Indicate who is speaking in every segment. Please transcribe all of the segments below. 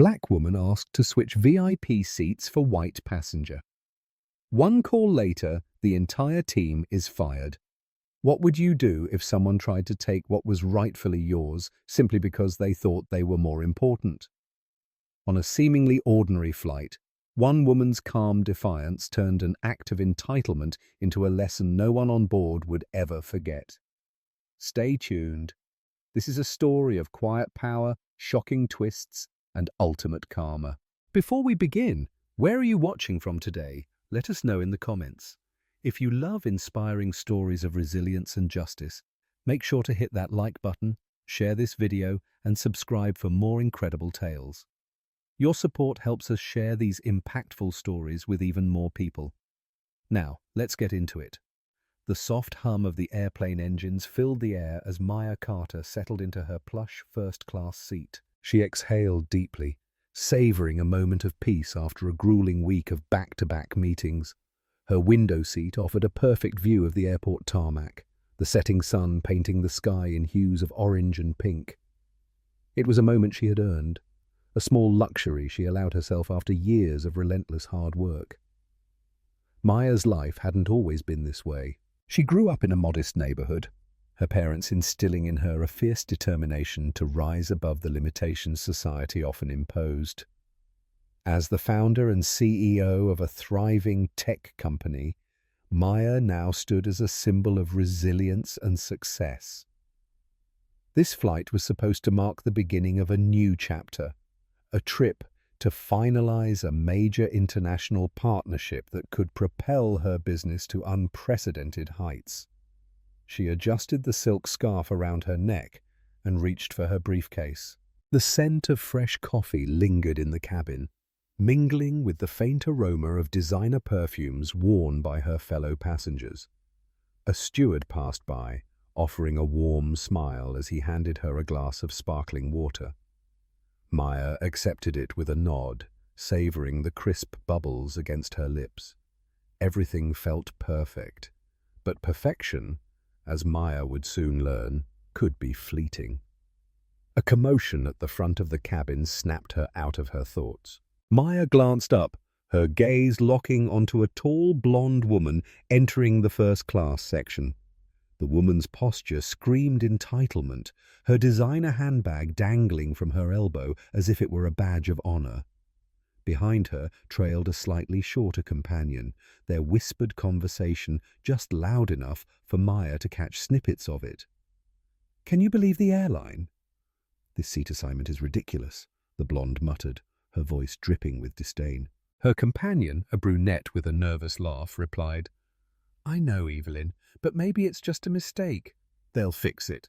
Speaker 1: black woman asked to switch VIP seats for white passenger. One call later, the entire team is fired. What would you do if someone tried to take what was rightfully yours simply because they thought they were more important? On a seemingly ordinary flight, one woman's calm defiance turned an act of entitlement into a lesson no one on board would ever forget. Stay tuned. This is a story of quiet power, shocking twists, and ultimate karma. Before we begin, where are you watching from today? Let us know in the comments. If you love inspiring stories of resilience and justice, make sure to hit that like button, share this video, and subscribe for more incredible tales. Your support helps us share these impactful stories with even more people. Now, let's get into it. The soft hum of the airplane engines filled the air as Maya Carter settled into her plush first-class seat. She exhaled deeply, savoring a moment of peace after a grueling week of back-to-back meetings. Her window seat offered a perfect view of the airport tarmac, the setting sun painting the sky in hues of orange and pink. It was a moment she had earned, a small luxury she allowed herself after years of relentless hard work. Maya's life hadn't always been this way. She grew up in a modest neighborhood, her parents instilling in her a fierce determination to rise above the limitations society often imposed. As the founder and CEO of a thriving tech company, Maya now stood as a symbol of resilience and success. This flight was supposed to mark the beginning of a new chapter, a trip to finalize a major international partnership that could propel her business to unprecedented heights. She adjusted the silk scarf around her neck and reached for her briefcase. The scent of fresh coffee lingered in the cabin, mingling with the faint aroma of designer perfumes worn by her fellow passengers. A steward passed by, offering a warm smile as he handed her a glass of sparkling water. Maya accepted it with a nod, savoring the crisp bubbles against her lips. Everything felt perfect, but perfection, as Maya would soon learn, could be fleeting. A commotion at the front of the cabin snapped her out of her thoughts. Maya glanced up, her gaze locking onto a tall blonde woman entering the first-class section. The woman's posture screamed entitlement, her designer handbag dangling from her elbow as if it were a badge of honor. Behind her trailed a slightly shorter companion, their whispered conversation just loud enough for Maya to catch snippets of it. "Can you believe the airline?" "This seat assignment is ridiculous," the blonde muttered, her voice dripping with disdain. Her companion, a brunette with a nervous laugh, replied, "I know, Evelyn, but maybe it's just a mistake. They'll fix it."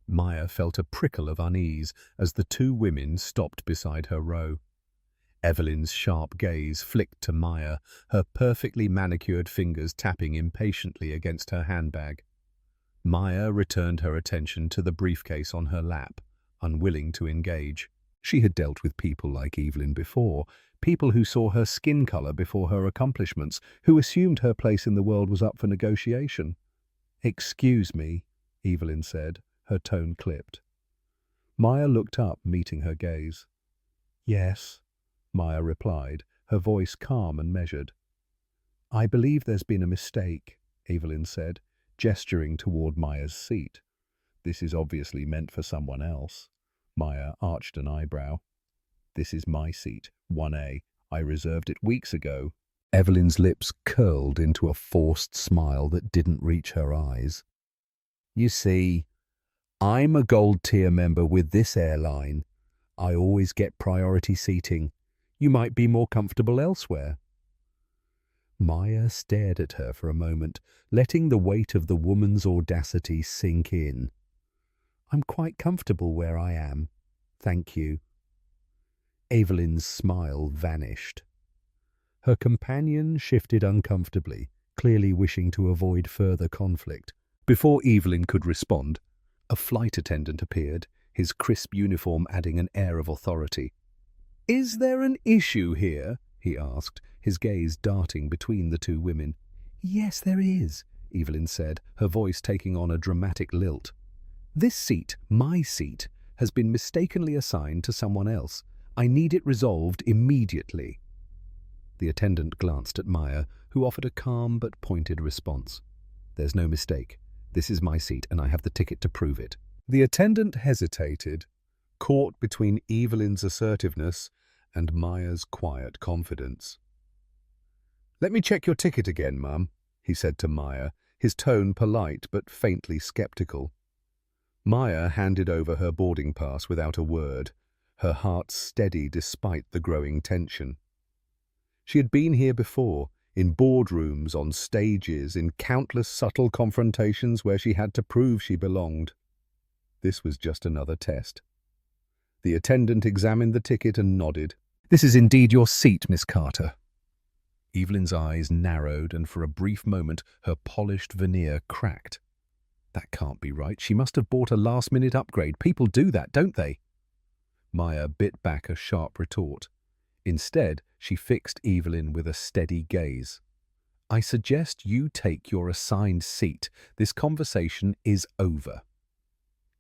Speaker 1: Maya felt a prickle of unease as the two women stopped beside her row. Evelyn's sharp gaze flicked to Maya, her perfectly manicured fingers tapping impatiently against her handbag. Maya returned her attention to the briefcase on her lap, unwilling to engage. She had dealt with people like Evelyn before, people who saw her skin color before her accomplishments, who assumed her place in the world was up for negotiation. "Excuse me," Evelyn said, her tone clipped. Maya looked up, meeting her gaze. "Yes," Maya replied, her voice calm and measured. "I believe there's been a mistake," Evelyn said, gesturing toward Maya's seat. "This is obviously meant for someone else." Maya arched an eyebrow. "This is my seat, 1A. I reserved it weeks ago." Evelyn's lips curled into a forced smile that didn't reach her eyes. "You see, I'm a gold tier member with this airline. I always get priority seating. You might be more comfortable elsewhere." Maya stared at her for a moment, letting the weight of the woman's audacity sink in. "I'm quite comfortable where I am. Thank you." Evelyn's smile vanished. Her companion shifted uncomfortably, clearly wishing to avoid further conflict. Before Evelyn could respond, a flight attendant appeared, his crisp uniform adding an air of authority. "Is there an issue here?" he asked, his gaze darting between the two women. "Yes, there is," Evelyn said, her voice taking on a dramatic lilt. "This seat, my seat, has been mistakenly assigned to someone else. I need it resolved immediately." The attendant glanced at Maya, who offered a calm but pointed response. "There's no mistake. This is my seat, and I have the ticket to prove it." The attendant hesitated, caught between Evelyn's assertiveness and Maya's quiet confidence. "Let me check your ticket again, Mum," he said to Maya, his tone polite but faintly skeptical. Maya handed over her boarding pass without a word, her heart steady despite the growing tension. She had been here before, in boardrooms, on stages, in countless subtle confrontations where she had to prove she belonged. This was just another test. The attendant examined the ticket and nodded. "This is indeed your seat, Miss Carter." Evelyn's eyes narrowed, and for a brief moment her polished veneer cracked. That can't be right. She must have bought a last-minute upgrade. People do that, don't they? Maya bit back a sharp retort. Instead, she fixed Evelyn with a steady gaze. "I suggest you take your assigned seat. This conversation is over."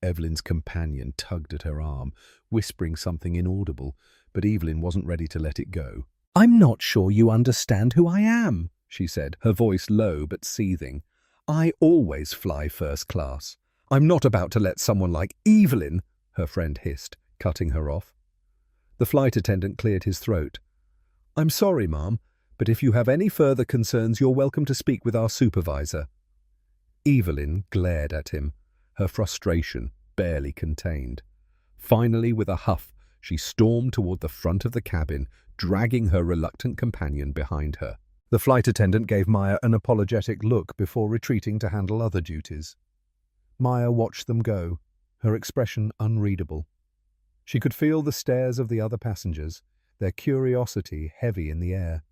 Speaker 1: Evelyn's companion tugged at her arm, whispering something inaudible, but Evelyn wasn't ready to let it go. "I'm not sure you understand who I am," she said, her voice low but seething. "I always fly first class. I'm not about to let someone like Evelyn," her friend hissed, cutting her off. The flight attendant cleared his throat. "I'm sorry, Ma'am, but if you have any further concerns, you're welcome to speak with our supervisor." Evelyn glared at him, her frustration barely contained. Finally, with a huff, she stormed toward the front of the cabin, dragging her reluctant companion behind her. The flight attendant gave Maya an apologetic look before retreating to handle other duties. Maya watched them go, her expression unreadable. She could feel the stares of the other passengers, their curiosity heavy in the air.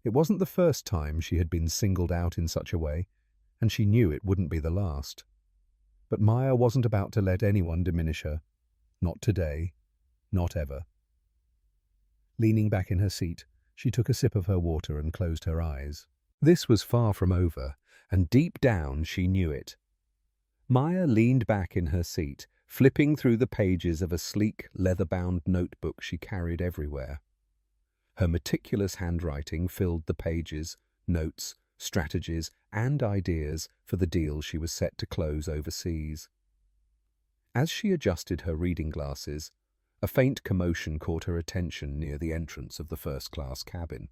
Speaker 1: It wasn't the first time she had been singled out in such a way, and she knew it wouldn't be the last. But Maya wasn't about to let anyone diminish her. Not today. Not ever. Leaning back in her seat, she took a sip of her water and closed her eyes. This was far from over, and deep down she knew it. Maya leaned back in her seat, flipping through the pages of a sleek, leather-bound notebook she carried everywhere. Her meticulous handwriting filled the pages, notes, strategies, and ideas for the deal she was set to close overseas. As she adjusted her reading glasses, a faint commotion caught her attention near the entrance of the first-class cabin.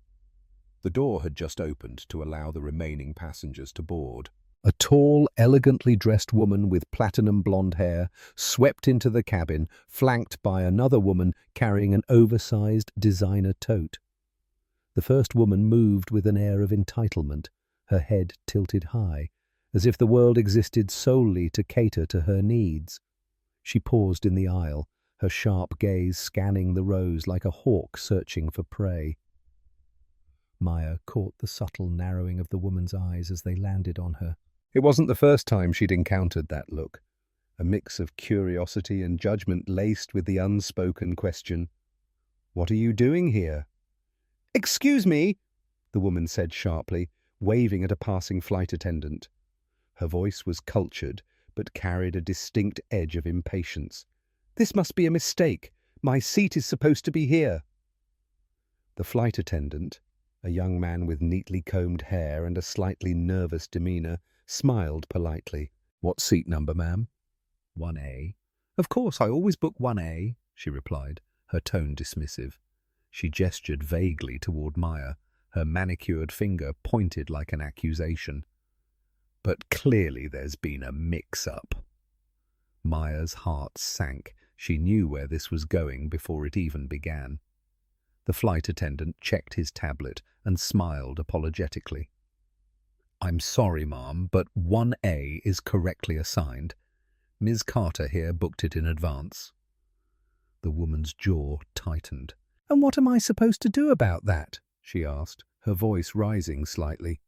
Speaker 1: The door had just opened to allow the remaining passengers to board. A tall, elegantly dressed woman with platinum blonde hair swept into the cabin, flanked by another woman carrying an oversized designer tote. The first woman moved with an air of entitlement, her head tilted high, as if the world existed solely to cater to her needs. She paused in the aisle, her sharp gaze scanning the rows like a hawk searching for prey. Maya caught the subtle narrowing of the woman's eyes as they landed on her. It wasn't the first time she'd encountered that look, a mix of curiosity and judgment laced with the unspoken question, "What are you doing here?" "Excuse me," the woman said sharply, waving at a passing flight attendant. Her voice was cultured, but carried a distinct edge of impatience. "This must be a mistake. My seat is supposed to be here." The flight attendant, a young man with neatly combed hair and a slightly nervous demeanor, smiled politely. "What seat number, ma'am?" 1A. "Of course, I always book 1A, she replied, her tone dismissive. She gestured vaguely toward Maya, her manicured finger pointed like an accusation. "But clearly there's been a mix-up." Maya's heart sank. She knew where this was going before it even began. The flight attendant checked his tablet and smiled apologetically. "I'm sorry, ma'am, but 1A is correctly assigned. Ms. Carter here booked it in advance." The woman's jaw tightened. "And what am I supposed to do about that?" she asked, her voice rising slightly.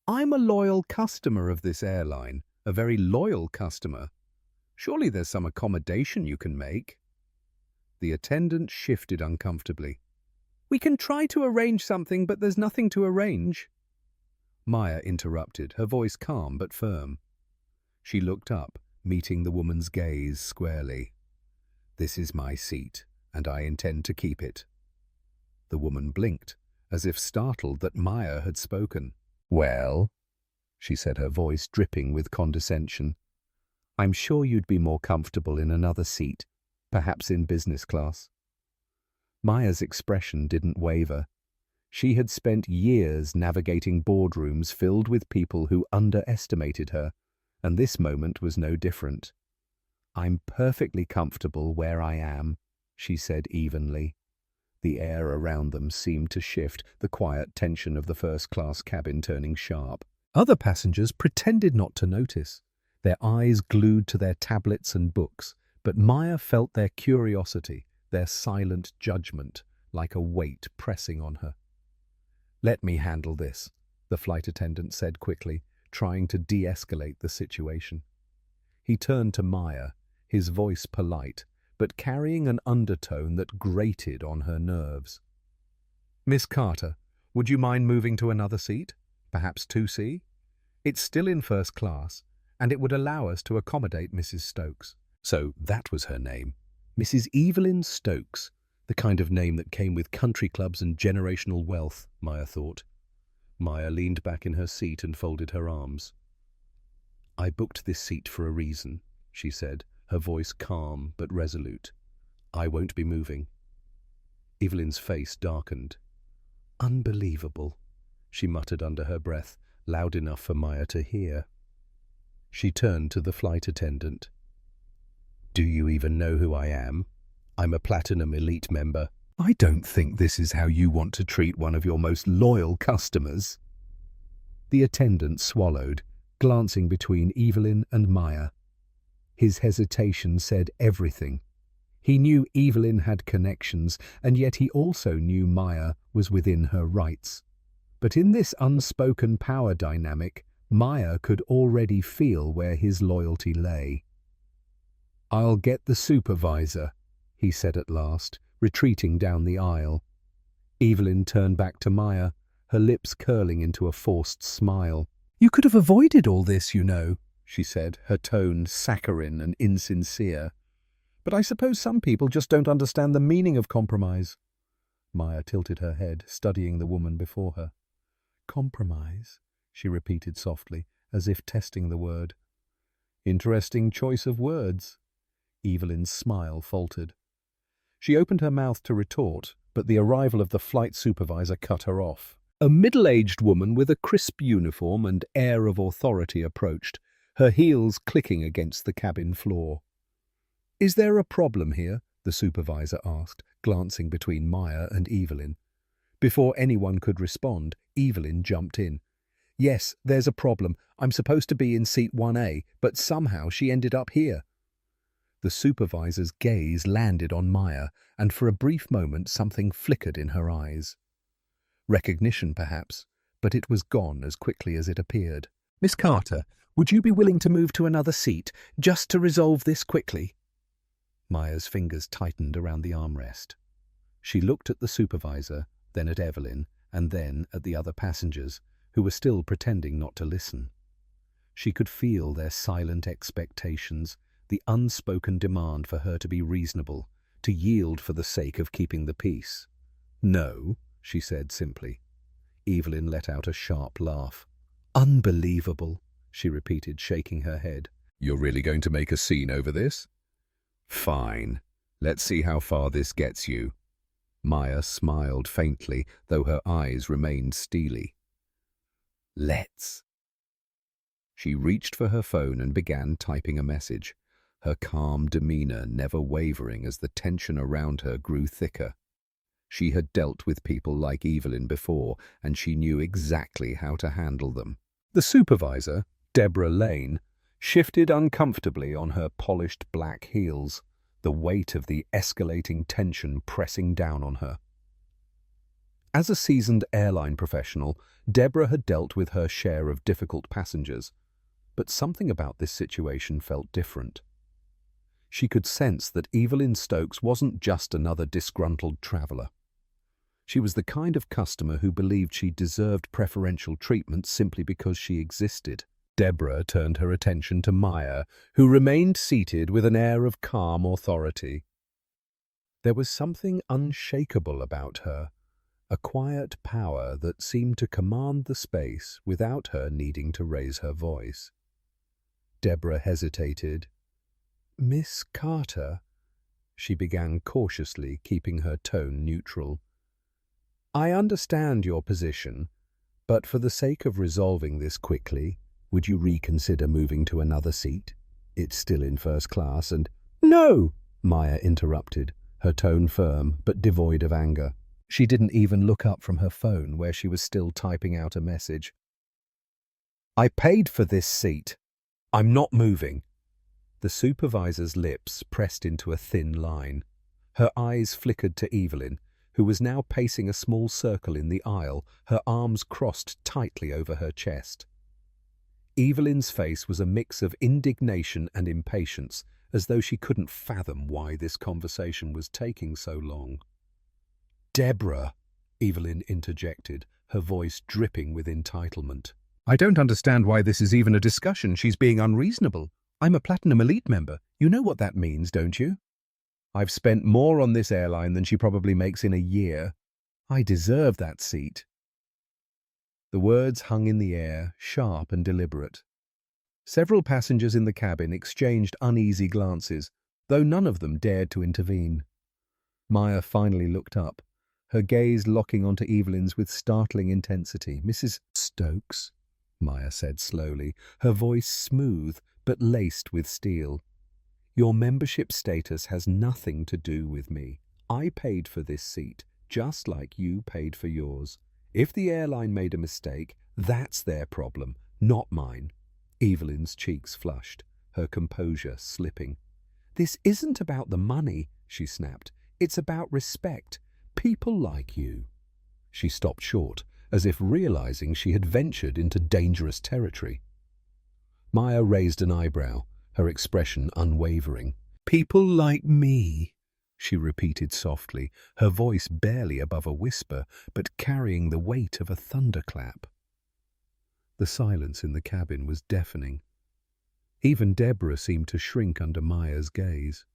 Speaker 1: "I'm a loyal customer of this airline, a very loyal customer. Surely there's some accommodation you can make." The attendant shifted uncomfortably. "We can try to arrange something, but there's nothing to arrange." Maya interrupted, her voice calm but firm. She looked up, meeting the woman's gaze squarely. "This is my seat, and I intend to keep it." The woman blinked, as if startled that Maya had spoken. "Well," she said, her voice dripping with condescension, "I'm sure you'd be more comfortable in another seat, perhaps in business class." Maya's expression didn't waver. She had spent years navigating boardrooms filled with people who underestimated her, and this moment was no different. "I'm perfectly comfortable where I am," she said evenly. The air around them seemed to shift, the quiet tension of the first-class cabin turning sharp. Other passengers pretended not to notice, their eyes glued to their tablets and books, but Maya felt their curiosity, their silent judgment, like a weight pressing on her. "Let me handle this," the flight attendant said quickly, trying to de-escalate the situation. He turned to Maya, his voice polite, but carrying an undertone that grated on her nerves. "Miss Carter, would you mind moving to another seat? Perhaps 2C? It's still in first class, and it would allow us to accommodate Mrs. Stokes." So that was her name. Mrs. Evelyn Stokes, the kind of name that came with country clubs and generational wealth, Maya thought. Maya leaned back in her seat and folded her arms. "I booked this seat for a reason," she said, her voice calm but resolute. "I won't be moving." Evelyn's face darkened. "Unbelievable," she muttered under her breath, loud enough for Maya to hear. She turned to the flight attendant. "Do you even know who I am? I'm a Platinum Elite member." "I don't think this is how you want to treat one of your most loyal customers." The attendant swallowed, glancing between Evelyn and Maya. His hesitation said everything. He knew Evelyn had connections, and yet he also knew Maya was within her rights. But in this unspoken power dynamic, Maya could already feel where his loyalty lay. "I'll get the supervisor," he said at last, retreating down the aisle. Evelyn turned back to Maya, her lips curling into a forced smile. "You could have avoided all this, you know," she said, her tone saccharine and insincere. "But I suppose some people just don't understand the meaning of compromise." Maya tilted her head, studying the woman before her. "Compromise?" she repeated softly, as if testing the word. "Interesting choice of words." Evelyn's smile faltered. She opened her mouth to retort, but the arrival of the flight supervisor cut her off. A middle-aged woman with a crisp uniform and air of authority approached, her heels clicking against the cabin floor. "Is there a problem here?" the supervisor asked, glancing between Maya and Evelyn. Before anyone could respond, Evelyn jumped in. "Yes, there's a problem. I'm supposed to be in seat 1A, but somehow she ended up here." The supervisor's gaze landed on Maya, and for a brief moment something flickered in her eyes. Recognition, perhaps, but it was gone as quickly as it appeared. "Miss Carter, would you be willing to move to another seat, just to resolve this quickly?" Maya's fingers tightened around the armrest. She looked at the supervisor, then at Evelyn, and then at the other passengers, who were still pretending not to listen. She could feel their silent expectations, the unspoken demand for her to be reasonable, to yield for the sake of keeping the peace. "No," she said simply. Evelyn let out a sharp laugh. "Unbelievable," she repeated, shaking her head. "You're really going to make a scene over this?" "Fine. Let's see how far this gets you." Maya smiled faintly, though her eyes remained steely. "Let's." She reached for her phone and began typing a message, her calm demeanor never wavering as the tension around her grew thicker. She had dealt with people like Evelyn before, and she knew exactly how to handle them. The supervisor, Deborah Lane, shifted uncomfortably on her polished black heels, the weight of the escalating tension pressing down on her. As a seasoned airline professional, Deborah had dealt with her share of difficult passengers, but something about this situation felt different. She could sense that Evelyn Stokes wasn't just another disgruntled traveller. She was the kind of customer who believed she deserved preferential treatment simply because she existed. Deborah turned her attention to Maya, who remained seated with an air of calm authority. There was something unshakable about her, a quiet power that seemed to command the space without her needing to raise her voice. Deborah hesitated. "Miss Carter," she began cautiously, keeping her tone neutral. "I understand your position, but for the sake of resolving this quickly, would you reconsider moving to another seat? It's still in first class and—" "No!" Maya interrupted, her tone firm but devoid of anger. She didn't even look up from her phone where she was still typing out a message. "I paid for this seat. I'm not moving." The supervisor's lips pressed into a thin line. Her eyes flickered to Evelyn, who was now pacing a small circle in the aisle, her arms crossed tightly over her chest. Evelyn's face was a mix of indignation and impatience, as though she couldn't fathom why this conversation was taking so long. "Deborah," Evelyn interjected, her voice dripping with entitlement. "I don't understand why this is even a discussion. She's being unreasonable. I'm a Platinum Elite member. You know what that means, don't you? I've spent more on this airline than she probably makes in a year. I deserve that seat." The words hung in the air, sharp and deliberate. Several passengers in the cabin exchanged uneasy glances, though none of them dared to intervene. Maya finally looked up, her gaze locking onto Evelyn's with startling intensity. "Mrs. Stokes," Maya said slowly, her voice smooth but laced with steel. "Your membership status has nothing to do with me. I paid for this seat, just like you paid for yours. If the airline made a mistake, that's their problem, not mine." Evelyn's cheeks flushed, her composure slipping. "This isn't about the money," she snapped. "It's about respect. People like you." She stopped short, as if realizing she had ventured into dangerous territory. Maya raised an eyebrow, her expression unwavering. "People like me," she repeated softly, her voice barely above a whisper, but carrying the weight of a thunderclap. The silence in the cabin was deafening. Even Deborah seemed to shrink under Maya's gaze.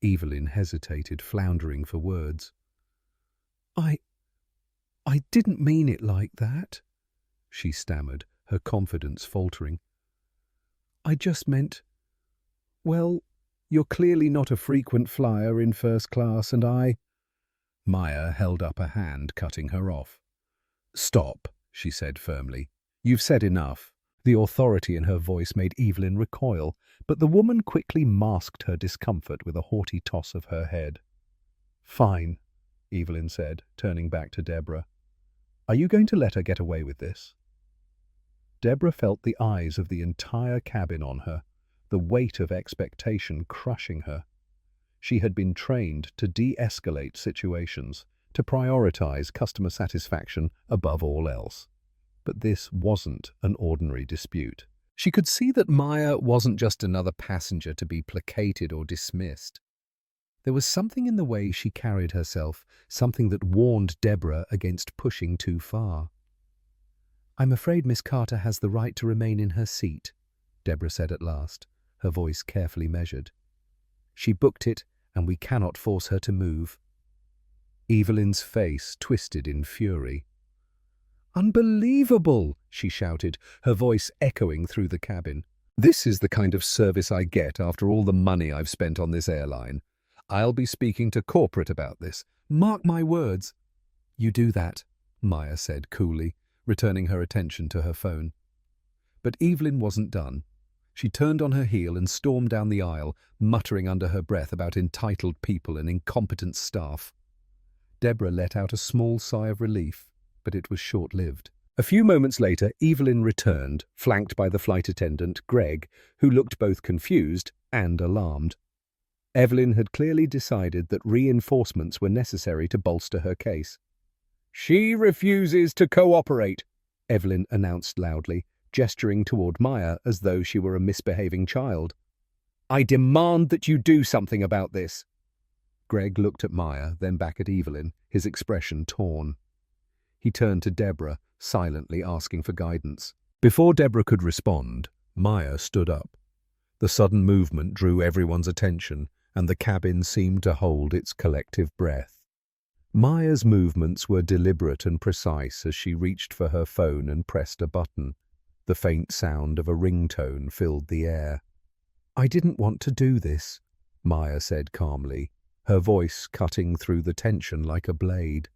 Speaker 1: Evelyn hesitated, floundering for words. I didn't mean it like that," she stammered, her confidence faltering. "I just meant, well, you're clearly not a frequent flyer in first class and I—" Maya held up a hand, cutting her off. "Stop," she said firmly. "You've said enough." The authority in her voice made Evelyn recoil, but the woman quickly masked her discomfort with a haughty toss of her head. "Fine," Evelyn said, turning back to Deborah. "Are you going to let her get away with this?" Deborah felt the eyes of the entire cabin on her, the weight of expectation crushing her. She had been trained to de-escalate situations, to prioritize customer satisfaction above all else. But this wasn't an ordinary dispute. She could see that Maya wasn't just another passenger to be placated or dismissed. There was something in the way she carried herself, something that warned Deborah against pushing too far. "I'm afraid Miss Carter has the right to remain in her seat," Deborah said at last, her voice carefully measured. "She booked it, and we cannot force her to move." Evelyn's face twisted in fury. "Unbelievable!" she shouted, her voice echoing through the cabin. "This is the kind of service I get after all the money I've spent on this airline. I'll be speaking to corporate about this. Mark my words." "You do that," Maya said coolly, returning her attention to her phone. But Evelyn wasn't done. She turned on her heel and stormed down the aisle, muttering under her breath about entitled people and incompetent staff. Deborah let out a small sigh of relief, but it was short-lived. A few moments later, Evelyn returned, flanked by the flight attendant, Greg, who looked both confused and alarmed. Evelyn had clearly decided that reinforcements were necessary to bolster her case. "She refuses to cooperate," Evelyn announced loudly, gesturing toward Maya as though she were a misbehaving child. "I demand that you do something about this." Greg looked at Maya, then back at Evelyn, his expression torn. He turned to Deborah, silently asking for guidance. Before Deborah could respond, Maya stood up. The sudden movement drew everyone's attention, and the cabin seemed to hold its collective breath. Maya's movements were deliberate and precise as she reached for her phone and pressed a button. The faint sound of a ringtone filled the air. "I didn't want to do this," Maya said calmly, her voice cutting through the tension like a blade.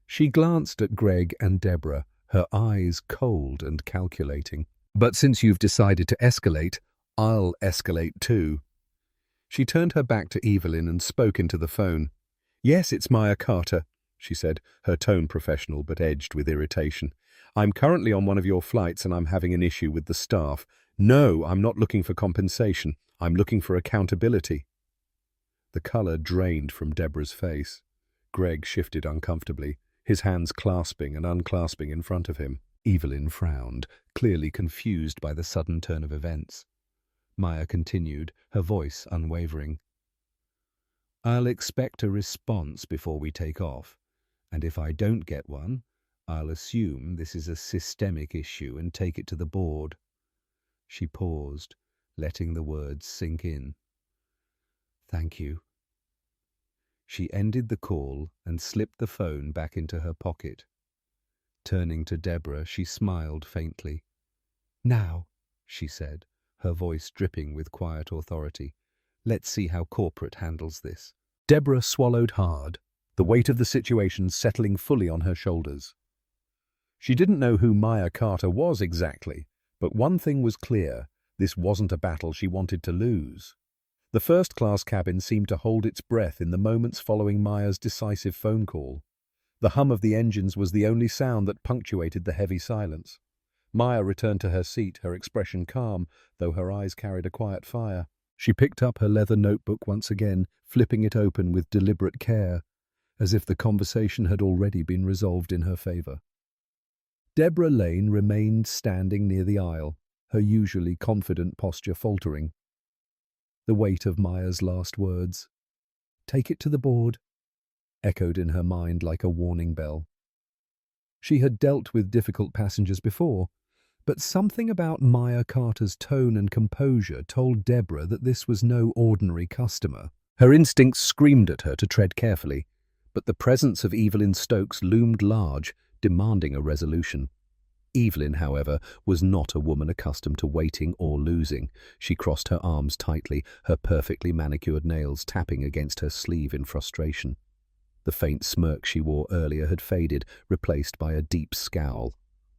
Speaker 1: She glanced at Greg and Deborah, her eyes cold and calculating. "But since you've decided to escalate, I'll escalate too." She turned her back to Evelyn and spoke into the phone. "Yes, it's Maya Carter," she said, her tone professional but edged with irritation. "I'm currently on one of your flights and I'm having an issue with the staff. No, I'm not looking for compensation. I'm looking for accountability." The color drained from Deborah's face. Greg shifted uncomfortably, his hands clasping and unclasping in front of him. Evelyn frowned, clearly confused by the sudden turn of events. Maya continued, her voice unwavering. "I'll expect a response before we take off, and if I don't get one, I'll assume this is a systemic issue and take it to the board." She paused, letting the words sink in. "Thank you." She ended the call and slipped the phone back into her pocket. Turning to Deborah, she smiled faintly. "Now," she said, her voice dripping with quiet authority, "let's see how corporate handles this." Deborah swallowed hard, the weight of the situation settling fully on her shoulders. She didn't know who Maya Carter was exactly, but one thing was clear: this wasn't a battle she wanted to lose. The first-class cabin seemed to hold its breath in the moments following Maya's decisive phone call. The hum of the engines was the only sound that punctuated the heavy silence. Maya returned to her seat, her expression calm, though her eyes carried a quiet fire. She picked up her leather notebook once again, flipping it open with deliberate care, as if the conversation had already been resolved in her favor. Deborah Lane remained standing near the aisle, her usually confident posture faltering. The weight of Maya's last words, "Take it to the board," echoed in her mind like a warning bell. She had dealt with difficult passengers before, but something about Maya Carter's tone and composure told Deborah that this was no ordinary customer. Her instincts screamed at her to tread carefully, but the presence of Evelyn Stokes loomed large, demanding a resolution. Evelyn, however, was not a woman accustomed to waiting or losing. She crossed her arms tightly, her perfectly manicured nails tapping against her sleeve in frustration. The faint smirk she wore earlier had faded, replaced by a deep scowl.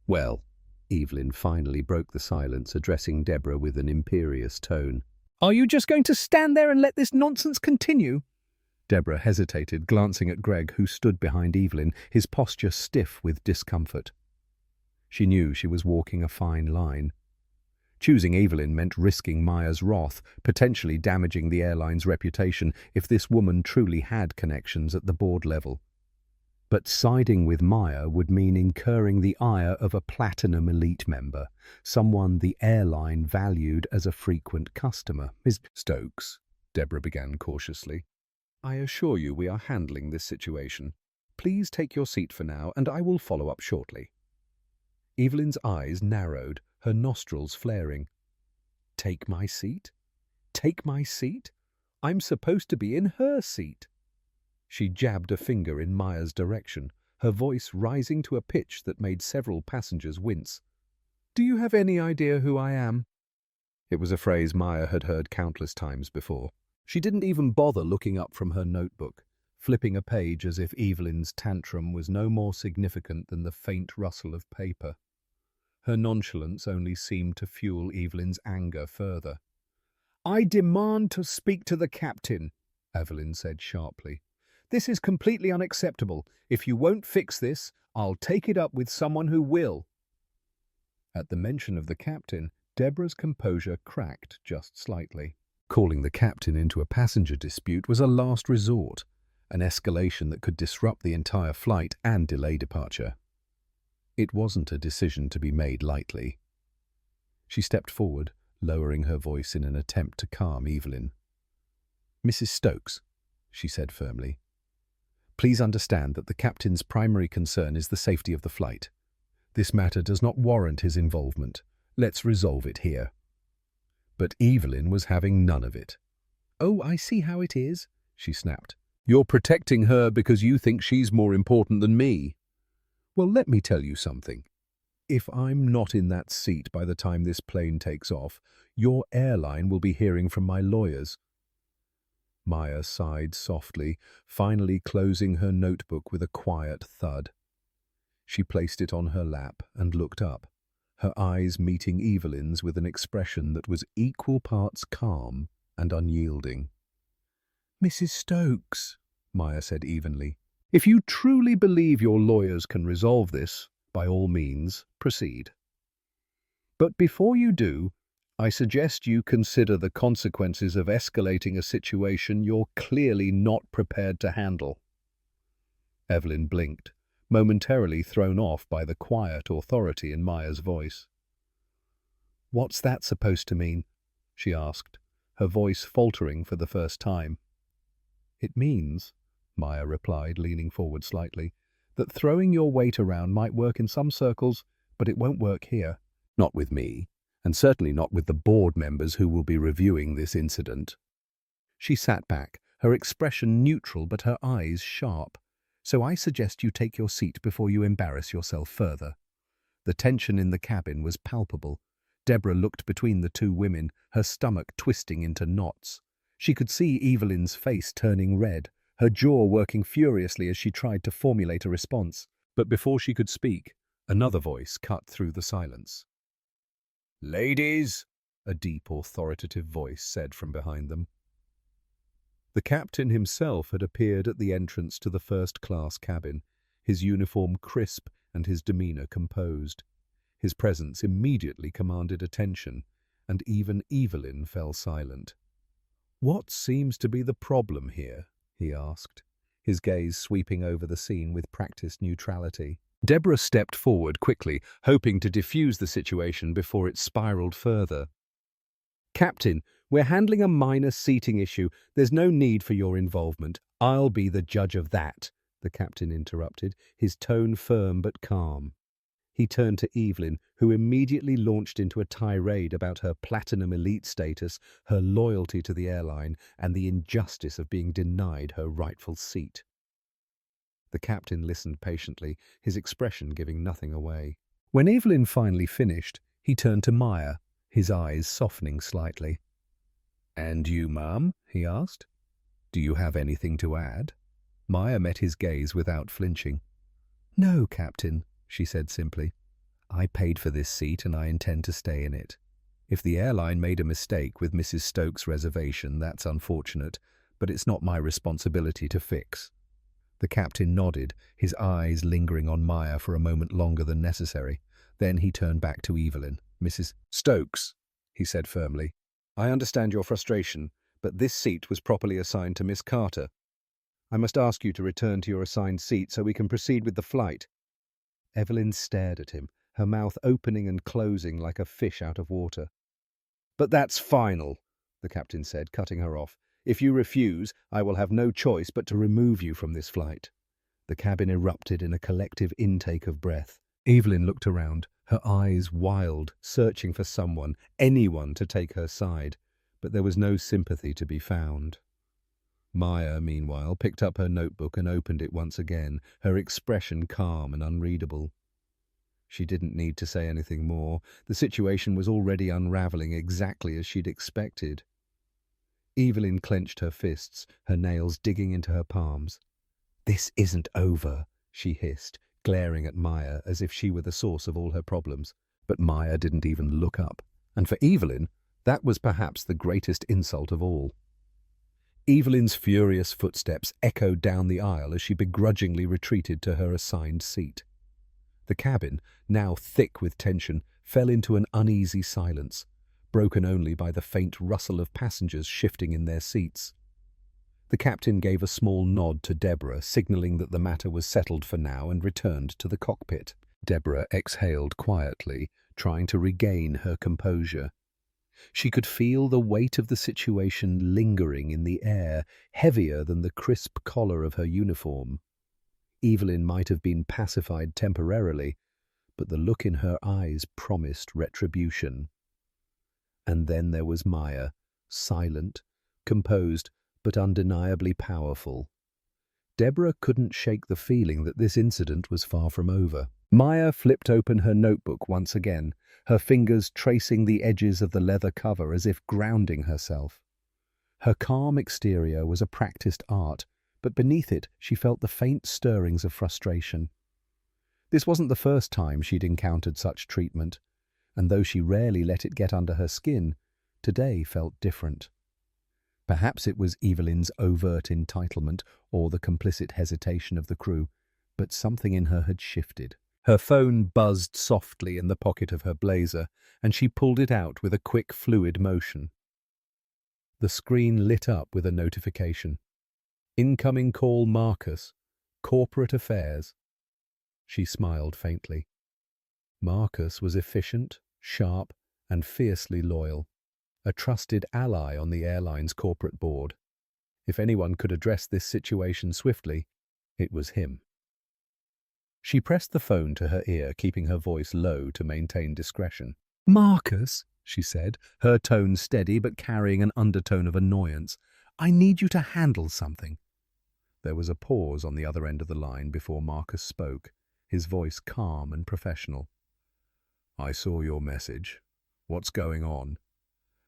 Speaker 1: "Well," Evelyn finally broke the silence, addressing Deborah with an imperious tone. "Are you just going to stand there and let this nonsense continue?" Deborah hesitated, glancing at Greg, who stood behind Evelyn, his posture stiff with discomfort. She knew she was walking a fine line. Choosing Evelyn meant risking Maya's wrath, potentially damaging the airline's reputation if this woman truly had connections at the board level. But siding with Maya would mean incurring the ire of a Platinum Elite member, someone the airline valued as a frequent customer. "Miss Stokes," Deborah began cautiously, "I assure you we are handling this situation. Please take your seat for now, and I will follow up shortly." Evelyn's eyes narrowed, her nostrils flaring. "Take my seat? Take my seat? I'm supposed to be in her seat." She jabbed a finger in Maya's direction, her voice rising to a pitch that made several passengers wince. "Do you have any idea who I am?" It was a phrase Maya had heard countless times before. She didn't even bother looking up from her notebook, flipping a page as if Evelyn's tantrum was no more significant than the faint rustle of paper. Her nonchalance only seemed to fuel Evelyn's anger further. "I demand to speak to the captain," Evelyn said sharply. "This is completely unacceptable. If you won't fix this, I'll take it up with someone who will." At the mention of the captain, Deborah's composure cracked just slightly. Calling the captain into a passenger dispute was a last resort, an escalation that could disrupt the entire flight and delay departure. It wasn't a decision to be made lightly. She stepped forward, lowering her voice in an attempt to calm Evelyn. "Mrs. Stokes," she said firmly, "please understand that the captain's primary concern is the safety of the flight. This matter does not warrant his involvement. Let's resolve it here." But Evelyn was having none of it. "Oh, I see how it is," she snapped. "You're protecting her because you think she's more important than me. Well, let me tell you something. If I'm not in that seat by the time this plane takes off, your airline will be hearing from my lawyers." Maya sighed softly, finally closing her notebook with a quiet thud. She placed it on her lap and looked up, her eyes meeting Evelyn's with an expression that was equal parts calm and unyielding. "Mrs. Stokes," Maya said evenly, "if you truly believe your lawyers can resolve this, by all means, proceed. But before you do, I suggest you consider the consequences of escalating a situation you're clearly not prepared to handle." Evelyn blinked, momentarily thrown off by the quiet authority in Maya's voice. "What's that supposed to mean?" she asked, her voice faltering for the first time. "It means," Maya replied, leaning forward slightly, "that throwing your weight around might work in some circles, but it won't work here. Not with me, and certainly not with the board members who will be reviewing this incident." She sat back, her expression neutral but her eyes sharp. "So I suggest you take your seat before you embarrass yourself further." The tension in the cabin was palpable. Deborah looked between the two women, her stomach twisting into knots. She could see Evelyn's face turning red, her jaw working furiously as she tried to formulate a response. But before she could speak, another voice cut through the silence. "Ladies," a deep, authoritative voice said from behind them. The captain himself had appeared at the entrance to the first-class cabin, his uniform crisp and his demeanor composed. His presence immediately commanded attention, and even Evelyn fell silent. "What seems to be the problem here?" he asked, his gaze sweeping over the scene with practiced neutrality. Deborah stepped forward quickly, hoping to defuse the situation before it spiraled further. "Captain, we're handling a minor seating issue. There's no need for your involvement. I'll be the judge of that," the captain interrupted, his tone firm but calm. He turned to Evelyn, who immediately launched into a tirade about her platinum elite status, her loyalty to the airline, and the injustice of being denied her rightful seat. The captain listened patiently, his expression giving nothing away. When Evelyn finally finished, he turned to Maya, his eyes softening slightly. "And you, ma'am?" he asked. "Do you have anything to add?" Maya met his gaze without flinching. "No, Captain," she said simply. "I paid for this seat and I intend to stay in it. If the airline made a mistake with Mrs. Stokes' reservation, that's unfortunate, but it's not my responsibility to fix." The captain nodded, his eyes lingering on Maya for a moment longer than necessary. Then he turned back to Evelyn. "Mrs. Stokes," he said firmly, "I understand your frustration, but this seat was properly assigned to Miss Carter. I must ask you to return to your assigned seat so we can proceed with the flight." Evelyn stared at him, her mouth opening and closing like a fish out of water. "But that's final," the captain said, cutting her off. "If you refuse, I will have no choice but to remove you from this flight." The cabin erupted in a collective intake of breath. Evelyn looked around, her eyes wild, searching for someone, anyone to take her side, but there was no sympathy to be found. Maya, meanwhile, picked up her notebook and opened it once again, her expression calm and unreadable. She didn't need to say anything more. The situation was already unraveling exactly as she'd expected. Evelyn clenched her fists, her nails digging into her palms. "This isn't over," she hissed, glaring at Maya as if she were the source of all her problems. But Maya didn't even look up, and for Evelyn, that was perhaps the greatest insult of all. Evelyn's furious footsteps echoed down the aisle as she begrudgingly retreated to her assigned seat. The cabin, now thick with tension, fell into an uneasy silence, broken only by the faint rustle of passengers shifting in their seats. The captain gave a small nod to Deborah, signaling that the matter was settled for now, and returned to the cockpit. Deborah exhaled quietly, trying to regain her composure. She could feel the weight of the situation lingering in the air, heavier than the crisp collar of her uniform. Evelyn might have been pacified temporarily, but the look in her eyes promised retribution. And then there was Maya, silent, composed, but undeniably powerful. Deborah couldn't shake the feeling that this incident was far from over. Maya flipped open her notebook once again, her fingers tracing the edges of the leather cover as if grounding herself. Her calm exterior was a practiced art, but beneath it she felt the faint stirrings of frustration. This wasn't the first time she'd encountered such treatment, and though she rarely let it get under her skin, today felt different. Perhaps it was Evelyn's overt entitlement or the complicit hesitation of the crew, but something in her had shifted. Her phone buzzed softly in the pocket of her blazer, and she pulled it out with a quick, fluid motion. The screen lit up with a notification. Incoming call Marcus, Corporate Affairs. She smiled faintly. Marcus was efficient, sharp, and fiercely loyal, a trusted ally on the airline's corporate board. If anyone could address this situation swiftly, it was him. She pressed the phone to her ear, keeping her voice low to maintain discretion. "Marcus," she said, her tone steady but carrying an undertone of annoyance, "I need you to handle something." There was a pause on the other end of the line before Marcus spoke, his voice calm and professional. "I saw your message. What's going on?"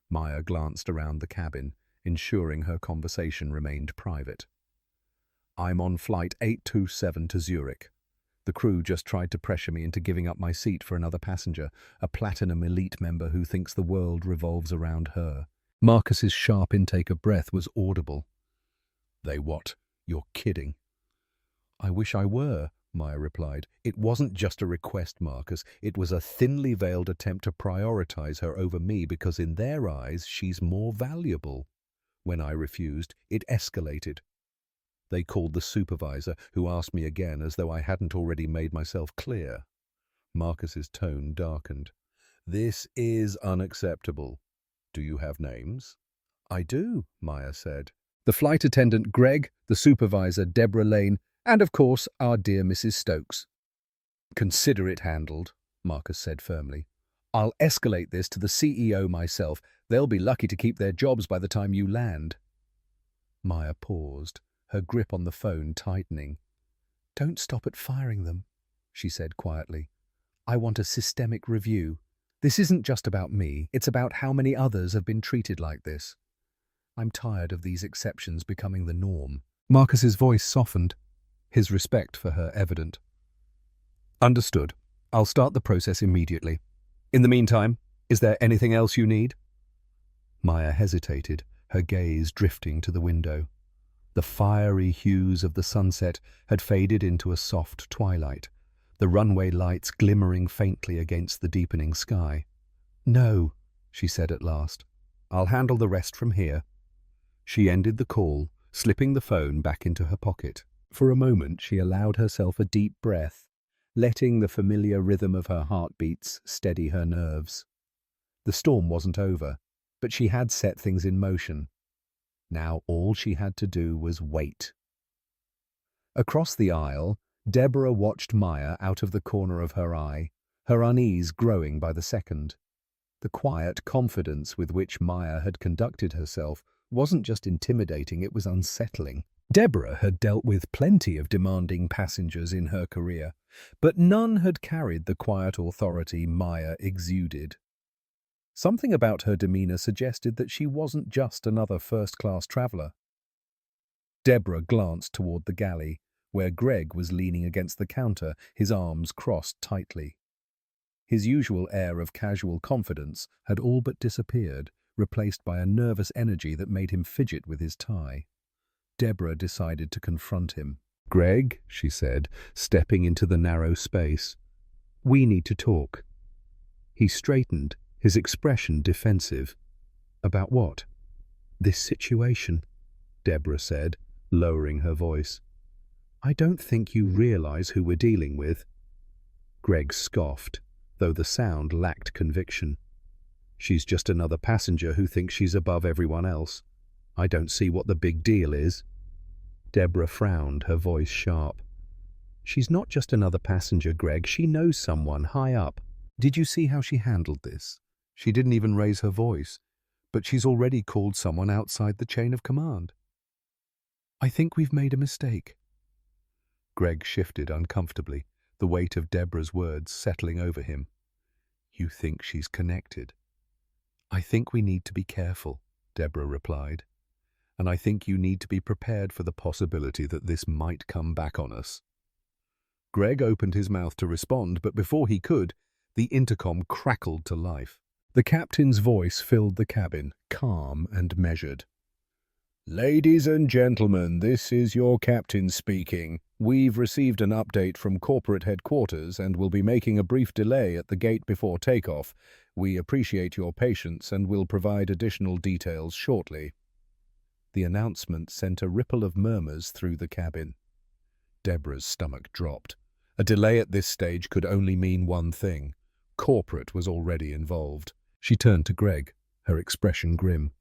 Speaker 1: Maya glanced around the cabin, ensuring her conversation remained private. "I'm on flight 827 to Zurich. The crew just tried to pressure me into giving up my seat for another passenger, a platinum elite member who thinks the world revolves around her." Marcus's sharp intake of breath was audible. "They what? You're kidding." "I wish I were," Maya replied. "It wasn't just a request, Marcus. It was a thinly veiled attempt to prioritize her over me because in their eyes she's more valuable. When I refused, it escalated. They called the supervisor, who asked me again as though I hadn't already made myself clear." Marcus's tone darkened. "This is unacceptable. Do you have names?" "I do," Maya said. "The flight attendant Greg, the supervisor Deborah Lane, and of course our dear Mrs. Stokes." "Consider it handled," Marcus said firmly. "I'll escalate this to the CEO myself. They'll be lucky to keep their jobs by the time you land." Maya paused, her grip on the phone tightening. "Don't stop at firing them," she said quietly. "I want a systemic review. This isn't just about me, it's about how many others have been treated like this. I'm tired of these exceptions becoming the norm." Marcus's voice softened, his respect for her evident. "Understood. I'll start the process immediately. In the meantime, is there anything else you need?" Maya hesitated, her gaze drifting to the window. The fiery hues of the sunset had faded into a soft twilight, the runway lights glimmering faintly against the deepening sky. "No," she said at last. "I'll handle the rest from here." She ended the call, slipping the phone back into her pocket. For a moment she allowed herself a deep breath, letting the familiar rhythm of her heartbeats steady her nerves. The storm wasn't over, but she had set things in motion. Now all she had to do was wait. Across the aisle, Deborah watched Maya out of the corner of her eye, her unease growing by the second. The quiet confidence with which Maya had conducted herself wasn't just intimidating, it was unsettling. Deborah had dealt with plenty of demanding passengers in her career, but none had carried the quiet authority Maya exuded. Something about her demeanor suggested that she wasn't just another first-class traveler. Deborah glanced toward the galley, where Greg was leaning against the counter, his arms crossed tightly. His usual air of casual confidence had all but disappeared, replaced by a nervous energy that made him fidget with his tie. Deborah decided to confront him. "Greg," she said, stepping into the narrow space, "we need to talk." He straightened, his expression defensive. "About what?" "This situation," Deborah said, lowering her voice. "I don't think you realize who we're dealing with." Greg scoffed, though the sound lacked conviction. "She's just another passenger who thinks she's above everyone else. I don't see what the big deal is." Deborah frowned, her voice sharp. "She's not just another passenger, Greg. She knows someone high up. Did you see how she handled this? She didn't even raise her voice, but she's already called someone outside the chain of command. I think we've made a mistake. Greg shifted uncomfortably, the weight of Deborah's words settling over him. You think she's connected? I think we need to be careful, Deborah replied. And I think you need to be prepared for the possibility that this might come back on us. Greg opened his mouth to respond, but before he could, the intercom crackled to life. The captain's voice filled the cabin, calm and measured. Ladies and gentlemen, this is your captain speaking. We've received an update from corporate headquarters and will be making a brief delay at the gate before takeoff. We appreciate your patience and will provide additional details shortly. The announcement sent a ripple of murmurs through the cabin. Deborah's stomach dropped. A delay at this stage could only mean one thing. Corporate was already involved. She turned to Greg, her expression grim.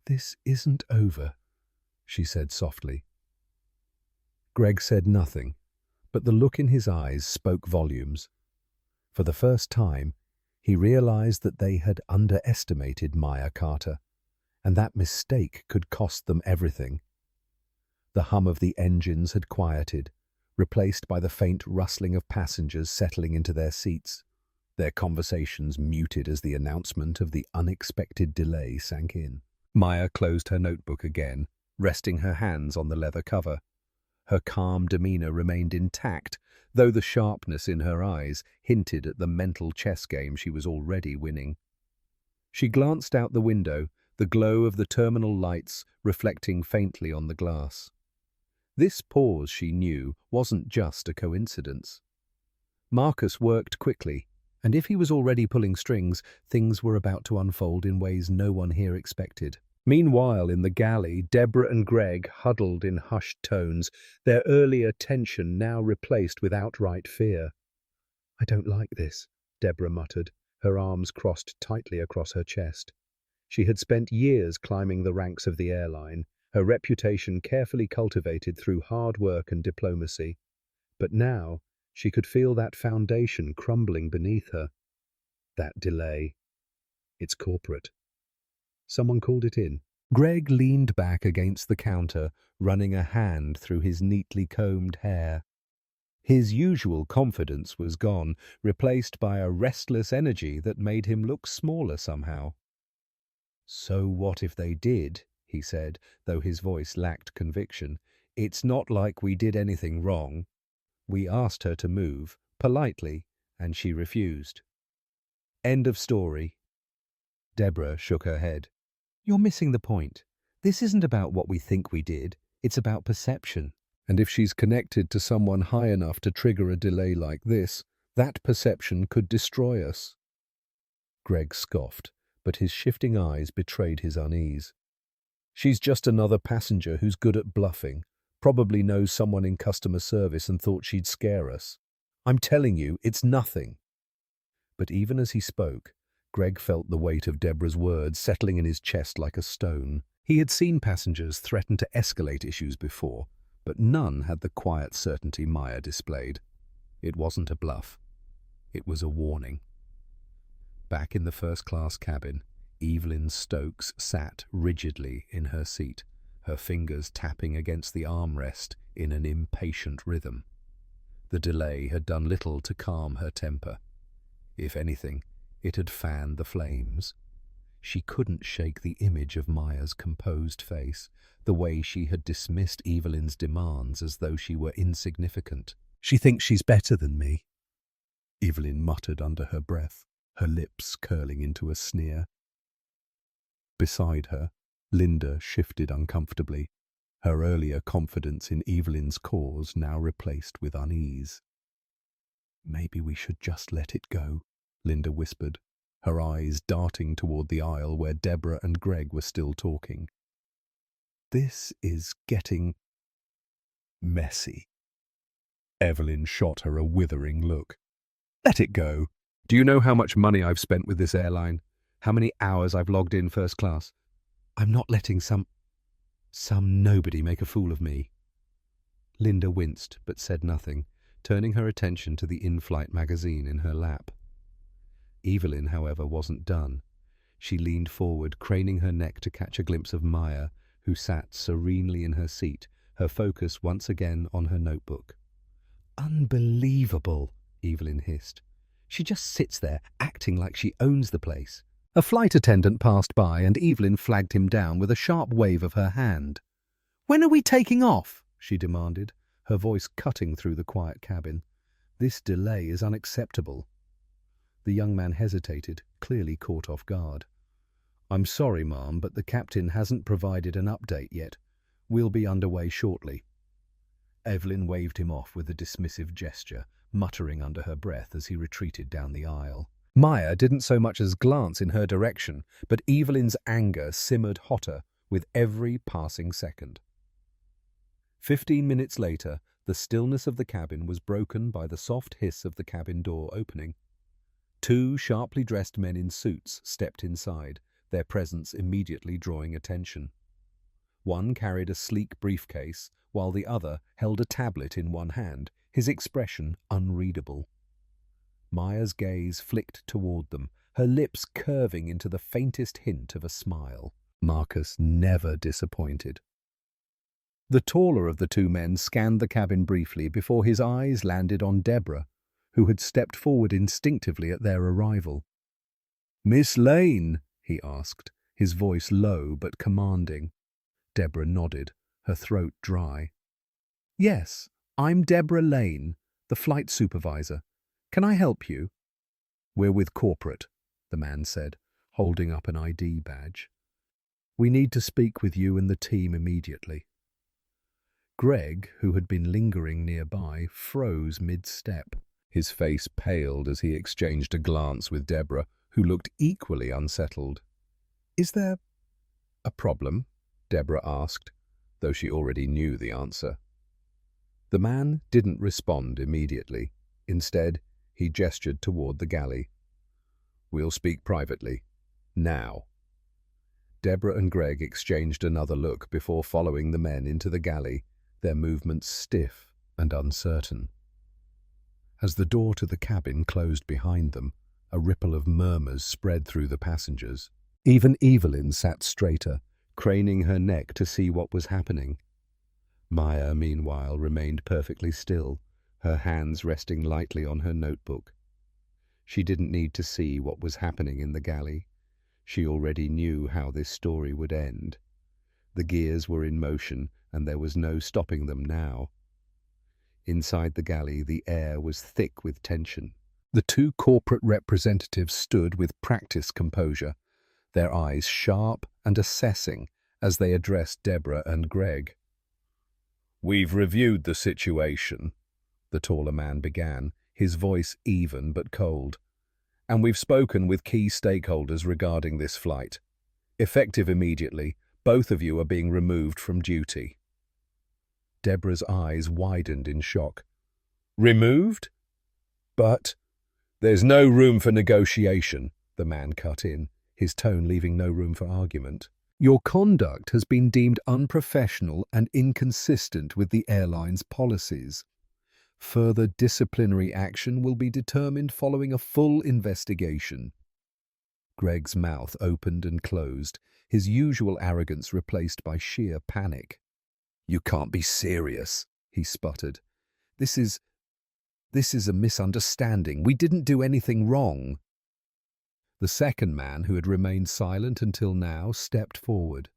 Speaker 1: This isn't over, she said softly. Greg said nothing, but the look in his eyes spoke volumes. For the first time, he realized that they had underestimated Maya Carter, and that mistake could cost them everything. The hum of the engines had quieted, replaced by the faint rustling of passengers settling into their seats, their conversations muted as the announcement of the unexpected delay sank in. Maya closed her notebook again, resting her hands on the leather cover. Her calm demeanor remained intact, though the sharpness in her eyes hinted at the mental chess game she was already winning. She glanced out the window, the glow of the terminal lights reflecting faintly on the glass. This pause, she knew, wasn't just a coincidence. Marcus worked quickly, and if he was already pulling strings, things were about to unfold in ways no one here expected. Meanwhile, in the galley, Deborah and Greg huddled in hushed tones, their earlier tension now replaced with outright fear. I don't like this, Deborah muttered, her arms crossed tightly across her chest. She had spent years climbing the ranks of the airline, her reputation carefully cultivated through hard work and diplomacy. But now, she could feel that foundation crumbling beneath her. That delay. It's corporate. Someone called it in. Greg leaned back against the counter, running a hand through his neatly combed hair. His usual confidence was gone, replaced by a restless energy that made him look smaller somehow. So what if they did, he said, though his voice lacked conviction. It's not like we did anything wrong. We asked her to move, politely, and she refused. End of story. Deborah shook her head. You're missing the point. This isn't about what we think we did. It's about perception. And if she's connected to someone high enough to trigger a delay like this, that perception could destroy us. Greg scoffed, but his shifting eyes betrayed his unease. She's just another passenger who's good at bluffing, probably knows someone in customer service and thought she'd scare us. I'm telling you, it's nothing. But even as he spoke, Greg felt the weight of Deborah's words settling in his chest like a stone. He had seen passengers threaten to escalate issues before, but none had the quiet certainty Maya displayed. It wasn't a bluff. It was a warning. Back in the first-class cabin, Evelyn Stokes sat rigidly in her seat, her fingers tapping against the armrest in an impatient rhythm. The delay had done little to calm her temper. If anything, it had fanned the flames. She couldn't shake the image of Maya's composed face, the way she had dismissed Evelyn's demands as though she were insignificant. She thinks she's better than me, Evelyn muttered under her breath, her lips curling into a sneer. Beside her, Linda shifted uncomfortably, her earlier confidence in Evelyn's cause now replaced with unease. Maybe we should just let it go, Linda whispered, her eyes darting toward the aisle where Deborah and Greg were still talking. This is getting messy. Evelyn shot her a withering look. Let it go. Do you know how much money I've spent with this airline? How many hours I've logged in first class? I'm not letting some nobody make a fool of me. Linda winced but said nothing, turning her attention to the in-flight magazine in her lap. Evelyn, however, wasn't done. She leaned forward, craning her neck to catch a glimpse of Maya, who sat serenely in her seat, her focus once again on her notebook. "Unbelievable," Evelyn hissed. "She just sits there, acting like she owns the place." A flight attendant passed by and Evelyn flagged him down with a sharp wave of her hand. "When are we taking off?" she demanded, her voice cutting through the quiet cabin. "This delay is unacceptable." The young man hesitated, clearly caught off guard. "I'm sorry, ma'am, but the captain hasn't provided an update yet. We'll be underway shortly." Evelyn waved him off with a dismissive gesture, muttering under her breath as he retreated down the aisle. Maya didn't so much as glance in her direction, but Evelyn's anger simmered hotter with every passing second. 15 minutes later, the stillness of the cabin was broken by the soft hiss of the cabin door opening. Two sharply dressed men in suits stepped inside, their presence immediately drawing attention. One carried a sleek briefcase, while the other held a tablet in one hand, his expression unreadable. Maya's gaze flicked toward them, her lips curving into the faintest hint of a smile. Marcus never disappointed. The taller of the two men scanned the cabin briefly before his eyes landed on Deborah, who had stepped forward instinctively at their arrival. "Miss Lane?" he asked, his voice low but commanding. Deborah nodded, her throat dry. "Yes, I'm Deborah Lane, the flight supervisor. Can I help you?" "We're with corporate," the man said, holding up an ID badge. "We need to speak with you and the team immediately." Greg, who had been lingering nearby, froze mid-step. His face paled as he exchanged a glance with Deborah, who looked equally unsettled. "Is there a problem?" Deborah asked, though she already knew the answer. The man didn't respond immediately. Instead, he gestured toward the galley. "We'll speak privately. Now." Deborah and Greg exchanged another look before following the men into the galley, their movements stiff and uncertain. As the door to the cabin closed behind them, a ripple of murmurs spread through the passengers. Even Evelyn sat straighter, craning her neck to see what was happening. Maya, meanwhile, remained perfectly still, her hands resting lightly on her notebook. She didn't need to see what was happening in the galley. She already knew how this story would end. The gears were in motion, and there was no stopping them now. Inside the galley, the air was thick with tension. The two corporate representatives stood with practiced composure, their eyes sharp and assessing as they addressed Deborah and Greg. "We've reviewed the situation," the taller man began, his voice even but cold. "And we've spoken with key stakeholders regarding this flight. Effective immediately, both of you are being removed from duty." Deborah's eyes widened in shock. "Removed? But there's no room for negotiation," the man cut in, his tone leaving no room for argument. "Your conduct has been deemed unprofessional and inconsistent with the airline's policies. Further disciplinary action will be determined following a full investigation." Greg's mouth opened and closed, his usual arrogance replaced by sheer panic. "You can't be serious," he sputtered. This is a misunderstanding. We didn't do anything wrong." The second man, who had remained silent until now, stepped forward.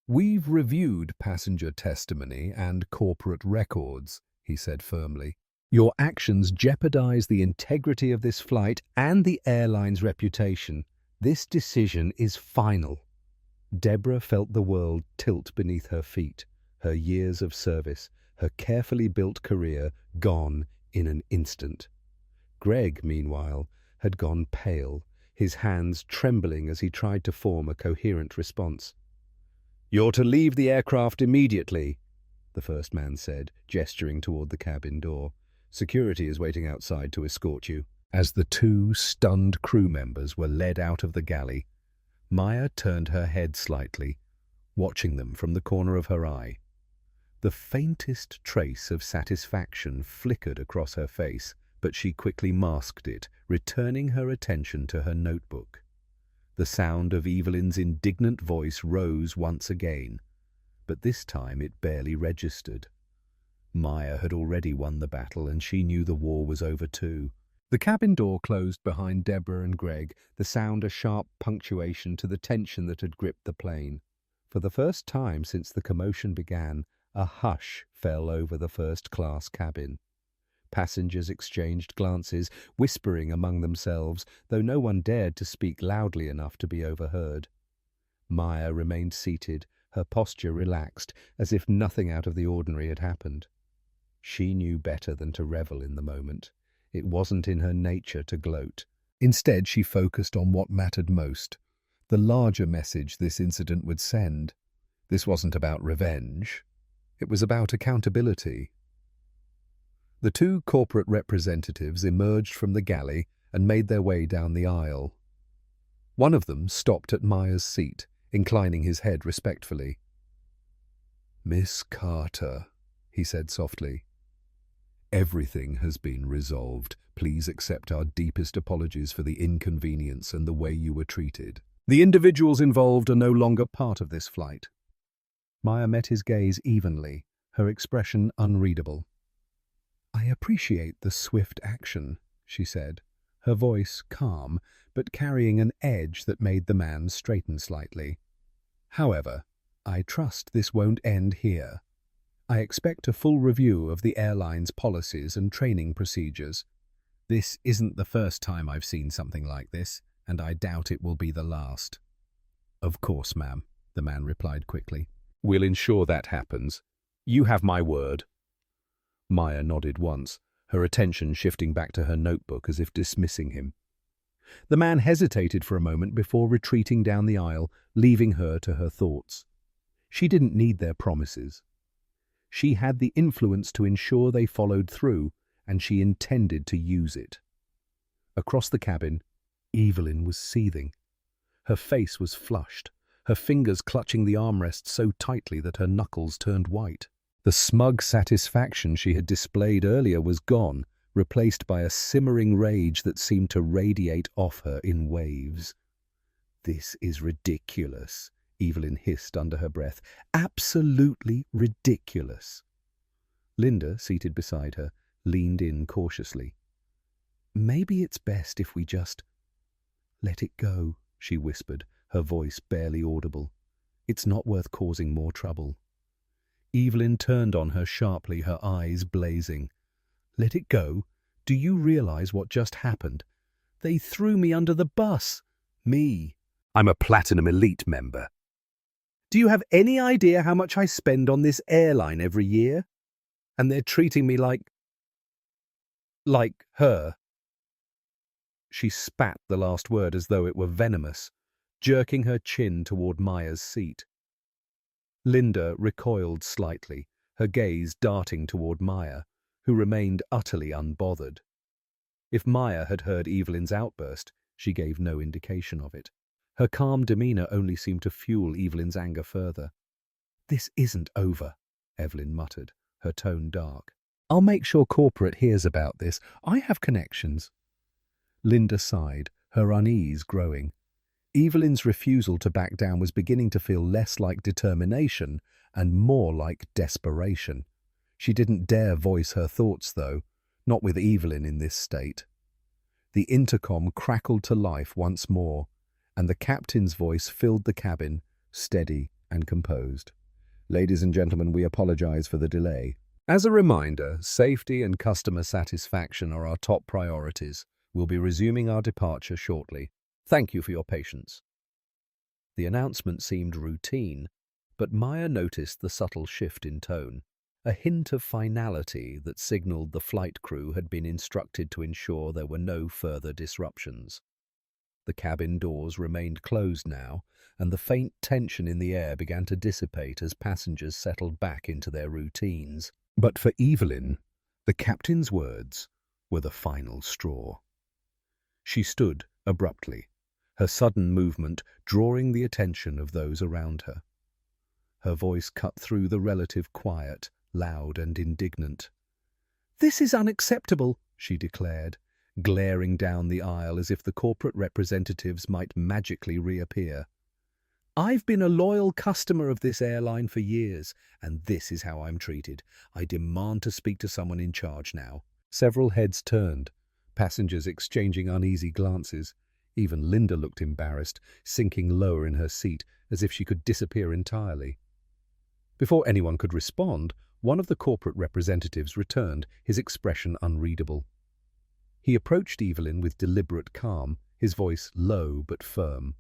Speaker 1: "We've reviewed passenger testimony and corporate records," he said firmly. "Your actions jeopardize the integrity of this flight and the airline's reputation. This decision is final." Deborah felt the world tilt beneath her feet, her years of service, her carefully built career gone in an instant. Greg, meanwhile, had gone pale, his hands trembling as he tried to form a coherent response. "You're to leave the aircraft immediately," the first man said, gesturing toward the cabin door. "Security is waiting outside to escort you." As the two stunned crew members were led out of the galley, Maya turned her head slightly, watching them from the corner of her eye. The faintest trace of satisfaction flickered across her face, but she quickly masked it, returning her attention to her notebook. The sound of Evelyn's indignant voice rose once again, but this time it barely registered. Maya had already won the battle, and she knew the war was over too. The cabin door closed behind Deborah and Greg, the sound a sharp punctuation to the tension that had gripped the plane. For the first time since the commotion began, a hush fell over the first-class cabin. Passengers exchanged glances, whispering among themselves, though no one dared to speak loudly enough to be overheard. Maya remained seated, her posture relaxed, as if nothing out of the ordinary had happened. She knew better than to revel in the moment. It wasn't in her nature to gloat. Instead, she focused on what mattered most, the larger message this incident would send. This wasn't about revenge. It was about accountability. The two corporate representatives emerged from the galley and made their way down the aisle. One of them stopped at Maya's seat, inclining his head respectfully. "Miss Carter," he said softly, "everything has been resolved. Please accept our deepest apologies for the inconvenience and the way you were treated. The individuals involved are no longer part of this flight." Maya met his gaze evenly, her expression unreadable. "I appreciate the swift action," she said, her voice calm, but carrying an edge that made the man straighten slightly. "However, I trust this won't end here. I expect a full review of the airline's policies and training procedures. This isn't the first time I've seen something like this, and I doubt it will be the last." "Of course, ma'am," the man replied quickly. "We'll ensure that happens. You have my word." Maya nodded once, her attention shifting back to her notebook as if dismissing him. The man hesitated for a moment before retreating down the aisle, leaving her to her thoughts. She didn't need their promises. She had the influence to ensure they followed through, and she intended to use it. Across the cabin, Evelyn was seething. Her face was flushed, her fingers clutching the armrest so tightly that her knuckles turned white. The smug satisfaction she had displayed earlier was gone, replaced by a simmering rage that seemed to radiate off her in waves. "This is ridiculous," Evelyn hissed under her breath. "Absolutely ridiculous." Linda, seated beside her, leaned in cautiously. "Maybe it's best if we just let it go," she whispered, her voice barely audible. "It's not worth causing more trouble." Evelyn turned on her sharply, her eyes blazing. "Let it go? Do you realize what just happened? They threw me under the bus. Me. I'm a Platinum Elite member. Do you have any idea how much I spend on this airline every year? And they're treating me like her." She spat the last word as though it were venomous, jerking her chin toward Maya's seat. Linda recoiled slightly, her gaze darting toward Maya, who remained utterly unbothered. If Maya had heard Evelyn's outburst, she gave no indication of it. Her calm demeanor only seemed to fuel Evelyn's anger further. "This isn't over," Evelyn muttered, her tone dark. "I'll make sure corporate hears about this. I have connections." Linda sighed, her unease growing. Evelyn's refusal to back down was beginning to feel less like determination and more like desperation. She didn't dare voice her thoughts, though, not with Evelyn in this state. The intercom crackled to life once more, and the captain's voice filled the cabin, steady and composed. "Ladies and gentlemen, we apologize for the delay. As a reminder, safety and customer satisfaction are our top priorities. We'll be resuming our departure shortly. Thank you for your patience." The announcement seemed routine, but Maya noticed the subtle shift in tone, a hint of finality that signaled the flight crew had been instructed to ensure there were no further disruptions. The cabin doors remained closed now, and the faint tension in the air began to dissipate as passengers settled back into their routines. But for Evelyn, the captain's words were the final straw. She stood abruptly, her sudden movement drawing the attention of those around her. Her voice cut through the relative quiet, loud and indignant. "This is unacceptable," she declared, glaring down the aisle as if the corporate representatives might magically reappear. "I've been a loyal customer of this airline for years, and this is how I'm treated. I demand to speak to someone in charge now." Several heads turned, passengers exchanging uneasy glances. Even Linda looked embarrassed, sinking lower in her seat, as if she could disappear entirely. Before anyone could respond, one of the corporate representatives returned, his expression unreadable. He approached Evelyn with deliberate calm, his voice low but firm.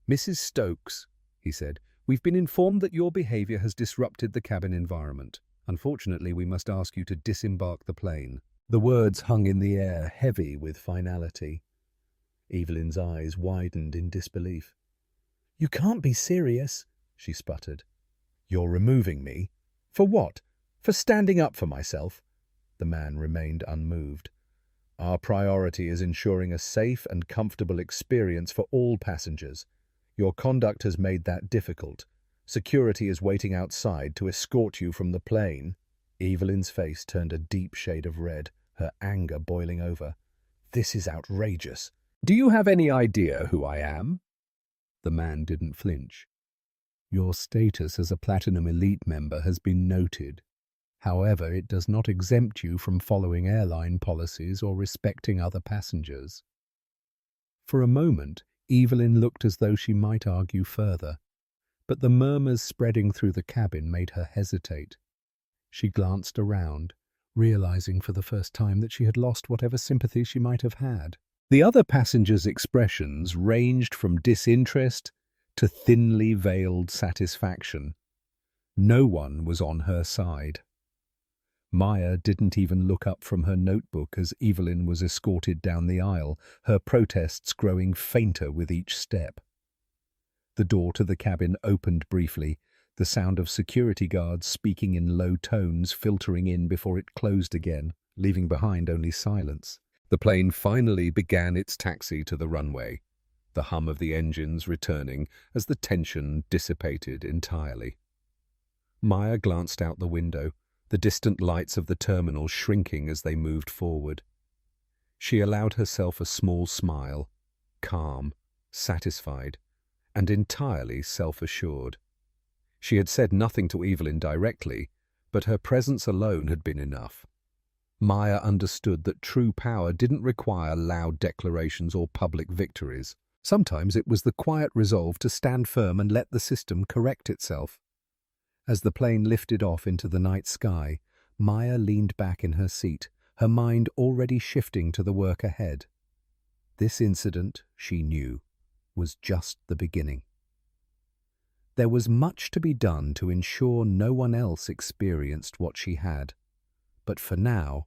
Speaker 1: "Mrs. Stokes," he said, "we've been informed that your behavior has disrupted the cabin environment. Unfortunately, we must ask you to disembark the plane." The words hung in the air, heavy with finality. Evelyn's eyes widened in disbelief. "You can't be serious," she sputtered. "You're removing me? For what? For standing up for myself?" The man remained unmoved. "Our priority is ensuring a safe and comfortable experience for all passengers. Your conduct has made that difficult. Security is waiting outside to escort you from the plane." Evelyn's face turned a deep shade of red, her anger boiling over. "This is outrageous." "Do you have any idea who I am?" The man didn't flinch. "Your status as a Platinum Elite member has been noted. However, it does not exempt you from following airline policies or respecting other passengers." For a moment, Evelyn looked as though she might argue further, but the murmurs spreading through the cabin made her hesitate. She glanced around, realizing for the first time that she had lost whatever sympathy she might have had. The other passengers' expressions ranged from disinterest to thinly veiled satisfaction. No one was on her side. Maya didn't even look up from her notebook as Evelyn was escorted down the aisle, her protests growing fainter with each step. The door to the cabin opened briefly, the sound of security guards speaking in low tones filtering in before it closed again, leaving behind only silence. The plane finally began its taxi to the runway, the hum of the engines returning as the tension dissipated entirely. Maya glanced out the window, the distant lights of the terminal shrinking as they moved forward. She allowed herself a small smile, calm, satisfied, and entirely self-assured. She had said nothing to Evelyn directly, but her presence alone had been enough. Maya understood that true power didn't require loud declarations or public victories. Sometimes it was the quiet resolve to stand firm and let the system correct itself. As the plane lifted off into the night sky, Maya leaned back in her seat, her mind already shifting to the work ahead. This incident, she knew, was just the beginning. There was much to be done to ensure no one else experienced what she had, but for now,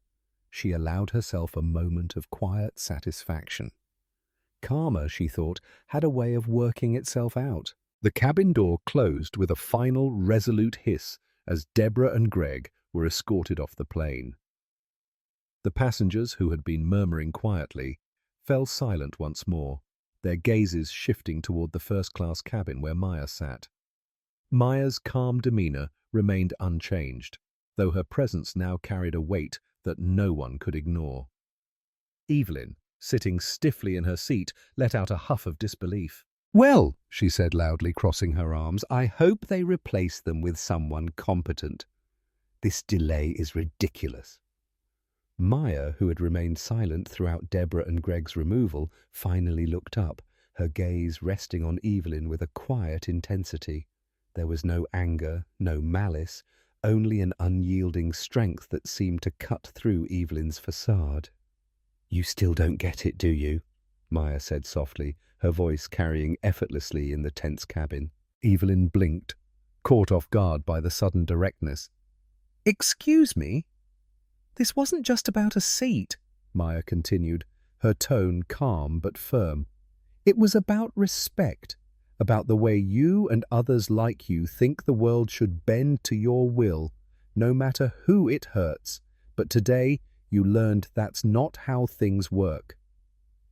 Speaker 1: she allowed herself a moment of quiet satisfaction. Karma, she thought, had a way of working itself out. The cabin door closed with a final resolute hiss as Deborah and Greg were escorted off the plane. The passengers, who had been murmuring quietly, fell silent once more, their gazes shifting toward the first-class cabin where Maya sat. Maya's calm demeanor remained unchanged, though her presence now carried a weight that no one could ignore. Evelyn, sitting stiffly in her seat, let out a huff of disbelief. "Well," she said loudly, crossing her arms, "I hope they replace them with someone competent. This delay is ridiculous." Maya, who had remained silent throughout Deborah and Greg's removal, finally looked up, her gaze resting on Evelyn with a quiet intensity. There was no anger, no malice, only an unyielding strength that seemed to cut through Evelyn's facade. "You still don't get it, do you?" Maya said softly, her voice carrying effortlessly in the tense cabin. Evelyn blinked, caught off guard by the sudden directness. "Excuse me? This wasn't just about a seat," Maya continued, her tone calm but firm. "It was about respect, about the way you and others like you think the world should bend to your will, no matter who it hurts. But today you learned that's not how things work."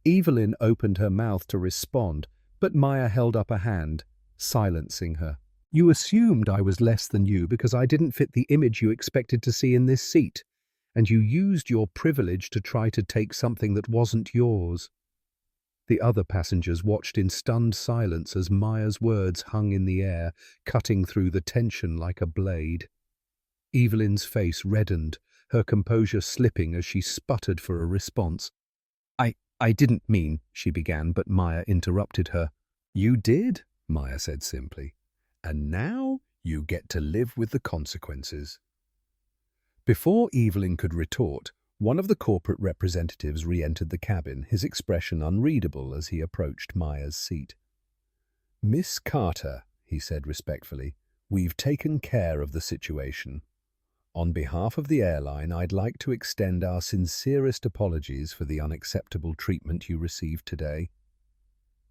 Speaker 1: Evelyn opened her mouth to respond, but Maya held up a hand, silencing her. "You assumed I was less than you because I didn't fit the image you expected to see in this seat, and you used your privilege to try to take something that wasn't yours." The other passengers watched in stunned silence as Maya's words hung in the air, cutting through the tension like a blade. Evelyn's face reddened, her composure slipping as she sputtered for a response. I didn't mean," she began, but Maya interrupted her. "You did," Maya said simply, "and now you get to live with the consequences." Before Evelyn could retort, one of the corporate representatives re-entered the cabin, his expression unreadable as he approached Maya's seat. "Miss Carter," he said respectfully, "we've taken care of the situation. On behalf of the airline, I'd like to extend our sincerest apologies for the unacceptable treatment you received today."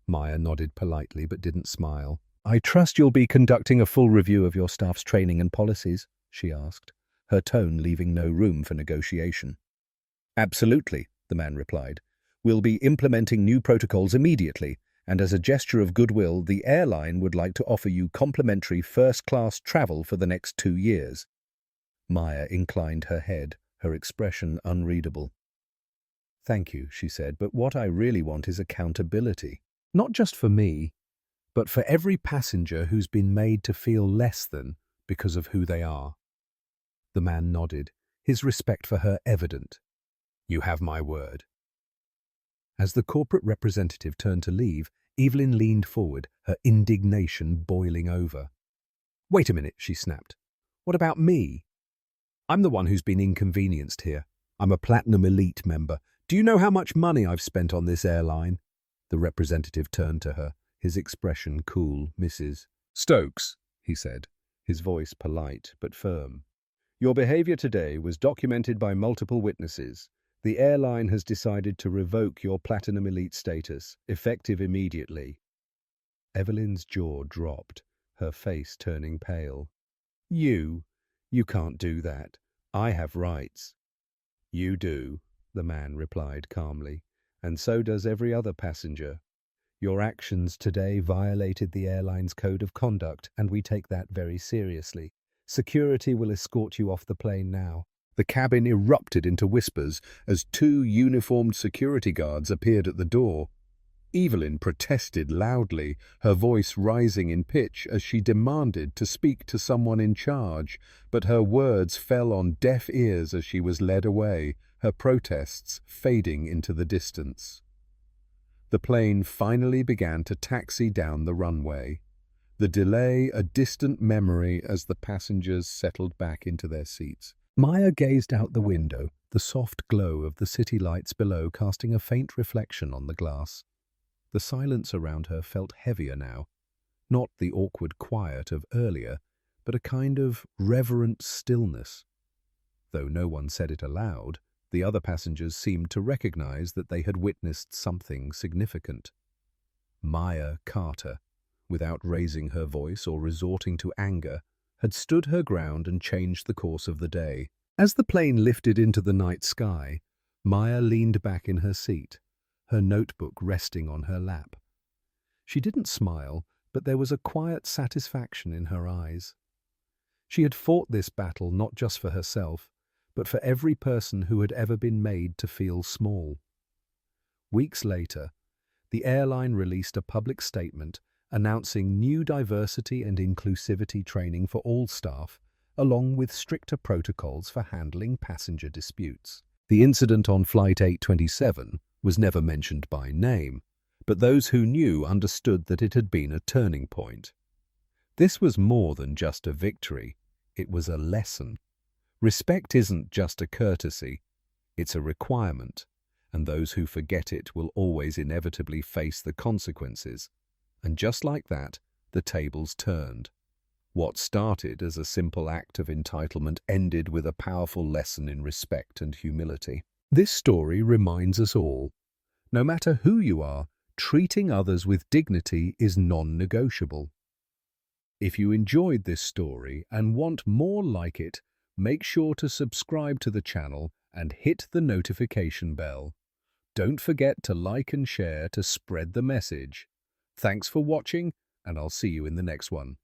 Speaker 1: Maya nodded politely but didn't smile. "I trust you'll be conducting a full review of your staff's training and policies?" she asked, her tone leaving no room for negotiation. "Absolutely," the man replied. "We'll be implementing new protocols immediately, and as a gesture of goodwill, the airline would like to offer you complimentary first-class travel for the next 2 years. Maya inclined her head, her expression unreadable. "Thank you," she said, "but what I really want is accountability. Not just for me, but for every passenger who's been made to feel less than because of who they are." The man nodded, his respect for her evident. "You have my word." As the corporate representative turned to leave, Evelyn leaned forward, her indignation boiling over. "Wait a minute," she snapped. "What about me? I'm the one who's been inconvenienced here. I'm a Platinum Elite member. Do you know how much money I've spent on this airline?" The representative turned to her, his expression cool. "Mrs. Stokes," he said, his voice polite but firm. "Your behavior today was documented by multiple witnesses. The airline has decided to revoke your Platinum Elite status, effective immediately." Evelyn's jaw dropped, her face turning pale. You can't do that. I have rights." "You do," the man replied calmly, "and so does every other passenger. Your actions today violated the airline's code of conduct, and we take that very seriously. Security will escort you off the plane now." The cabin erupted into whispers as 2 uniformed security guards appeared at the door. Evelyn protested loudly, her voice rising in pitch as she demanded to speak to someone in charge, but her words fell on deaf ears as she was led away, her protests fading into the distance. The plane finally began to taxi down the runway, the delay a distant memory as the passengers settled back into their seats. Maya gazed out the window, the soft glow of the city lights below casting a faint reflection on the glass. The silence around her felt heavier now, not the awkward quiet of earlier, but a kind of reverent stillness. Though no one said it aloud, the other passengers seemed to recognize that they had witnessed something significant. Maya Carter, without raising her voice or resorting to anger, had stood her ground and changed the course of the day. As the plane lifted into the night sky, Maya leaned back in her seat, her notebook resting on her lap. She didn't smile, but there was a quiet satisfaction in her eyes. She had fought this battle not just for herself, but for every person who had ever been made to feel small. Weeks later, the airline released a public statement announcing new diversity and inclusivity training for all staff, along with stricter protocols for handling passenger disputes. The incident on Flight 827 was never mentioned by name, but those who knew understood that it had been a turning point. This was more than just a victory, it was a lesson. Respect isn't just a courtesy, it's a requirement, and those who forget it will always inevitably face the consequences. And just like that, the tables turned. What started as a simple act of entitlement ended with a powerful lesson in respect and humility. This story reminds us all, no matter who you are, treating others with dignity is non-negotiable. If you enjoyed this story and want more like it, make sure to subscribe to the channel and hit the notification bell. Don't forget to like and share to spread the message. Thanks for watching, and I'll see you in the next one.